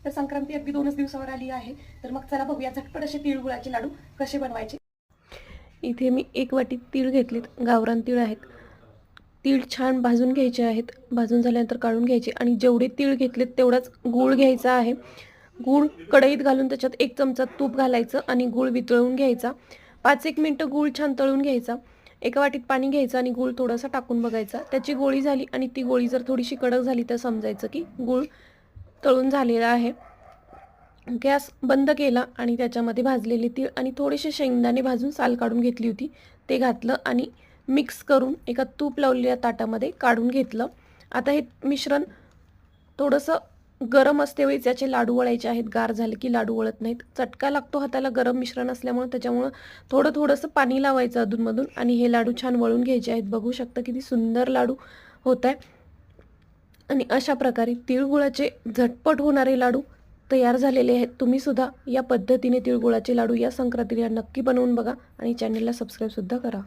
तर संक्रांती अगदी 2च दिवसावर आली आहे. तर मग चला बघूया झटपट असे तिळगुळाचे लाडू कसे बनवायचे. इथे मी 1 वाटी तीळ घेतलेत, गावरान तीळ आहेत. तीळ छान भाजून घ्यायचे आहेत. भाजून झाल्यानंतर काढून घ्यायचे आणि जेवढे तीळ घेतलेत तेवढाच गूळ घ्यायचा आहे. गूळ कढईत घालून त्याच्यात 1 चमचा तूप घालायचं आणि गूळ वितळून घ्यायचा. 5-1 मिनिटं गूळ छान तळून घ्यायचा. एका वाटीत पाणी घ्यायचं आणि गूळ थोडासा टाकून बघायचा. त्याची गोळी झाली आणि ती गोळी जर थोडीशी कडक झाली तर समजायचं की गूळ तळून झालेला आहे. गॅस बंद केला आणि त्याच्यामध्ये भाजलेले तीळ आणि थोडेसे शेंगदाणे भाजून साल काढून घेतली होती ते घातलं आणि मिक्स करून एका तूप लावलेल्या ताटामध्ये काढून घेतलं. आता हे मिश्रण थोडंसं गरम असते वेळी त्याचे लाडू वळायचे आहेत. गार झाले की लाडू वळत नाहीत. चटका लागतो हाताला गरम मिश्रण असल्यामुळे, त्याच्यामुळं थोडंसं पाणी लावायचं अधूनमधून आणि हे लाडू छान वळून घ्यायचे आहेत. बघू शकता किती सुंदर लाडू होत आहे. आणि अशा प्रकारे तिळगुळाचे झटपट होणारे लाडू तयार झालेले आहेत. तुम्ही सुद्धा या पद्धतीने तिळगुळाचे लाडू या संक्रांतीला नक्की बनवून बघा आणि चॅनलला सबस्क्राईब सुद्धा करा.